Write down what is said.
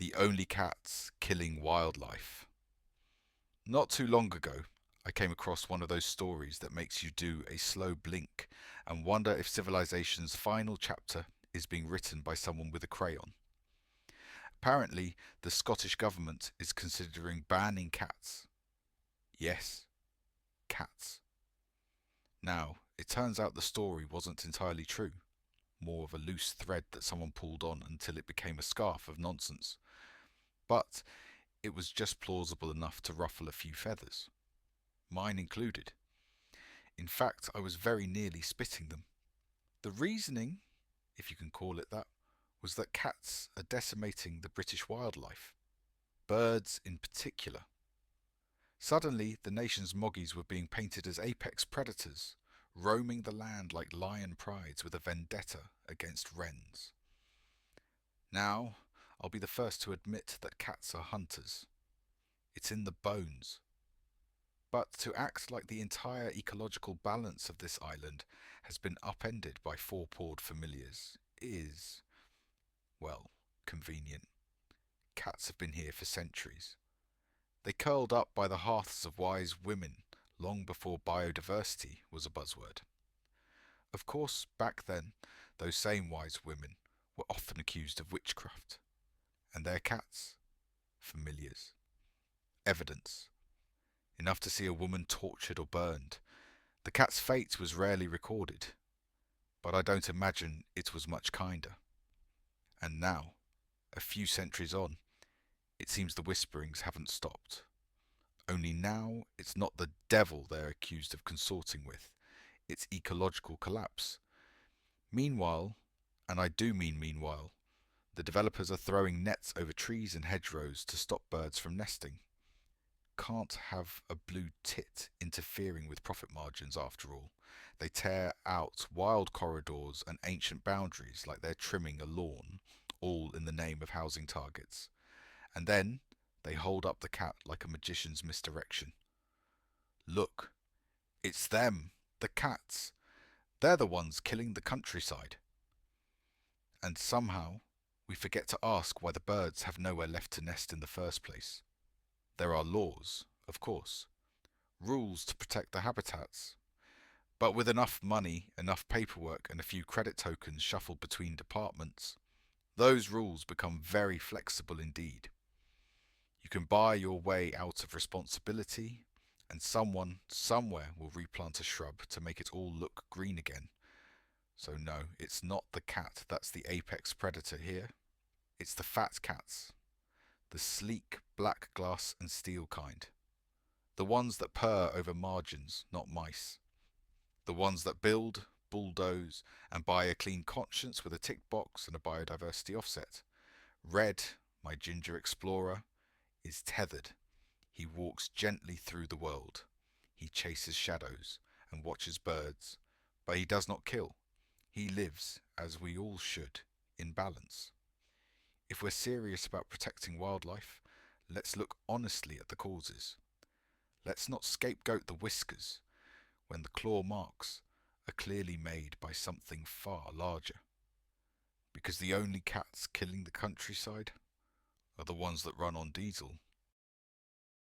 The only cats killing wildlife. Not too long ago, I came across one of those stories that makes you do a slow blink and wonder if civilization's final chapter is being written by someone with a crayon. Apparently, the Scottish government is considering banning cats. Yes, cats. Now, it turns out the story wasn't entirely true, more of a loose thread that someone pulled on until it became a scarf of nonsense. But it was just plausible enough to ruffle a few feathers, mine included. In fact, I was very nearly spitting them. The reasoning, if you can call it that, was that cats are decimating the British wildlife, birds in particular. Suddenly, the nation's moggies were being painted as apex predators, roaming the land like lion prides with a vendetta against wrens. Now, I'll be the first to admit that cats are hunters. It's in the bones. But to act like the entire ecological balance of this island has been upended by four-pawed familiars is, well, convenient. Cats have been here for centuries. They curled up by the hearths of wise women long before biodiversity was a buzzword. Of course, back then, those same wise women were often accused of witchcraft. And their cats? Familiars. Evidence. Enough to see a woman tortured or burned. The cat's fate was rarely recorded, but I don't imagine it was much kinder. And now, a few centuries on, it seems the whisperings haven't stopped. Only now it's not the devil they're accused of consorting with, it's ecological collapse. Meanwhile, and I do mean meanwhile, the developers are throwing nets over trees and hedgerows to stop birds from nesting. Can't have a blue tit interfering with profit margins after all. They tear out wild corridors and ancient boundaries like they're trimming a lawn, all in the name of housing targets. And then they hold up the cat like a magician's misdirection. Look, it's them, the cats. They're the ones killing the countryside. And somehow we forget to ask why the birds have nowhere left to nest in the first place. There are laws, of course, rules to protect the habitats. But with enough money, enough paperwork, and a few credit tokens shuffled between departments, those rules become very flexible indeed. You can buy your way out of responsibility, and someone, somewhere, will replant a shrub to make it all look green again. So no, it's not the cat that's the apex predator here. It's the fat cats. The sleek, black glass and steel kind. The ones that purr over margins, not mice. The ones that build, bulldoze, and buy a clean conscience with a tick box and a biodiversity offset. Red, my ginger explorer, is tethered. He walks gently through the world. He chases shadows and watches birds, but he does not kill. He lives, as we all should, in balance. If we're serious about protecting wildlife, let's look honestly at the causes. Let's not scapegoat the whiskers when the claw marks are clearly made by something far larger. Because the only cats killing the countryside are the ones that run on diesel.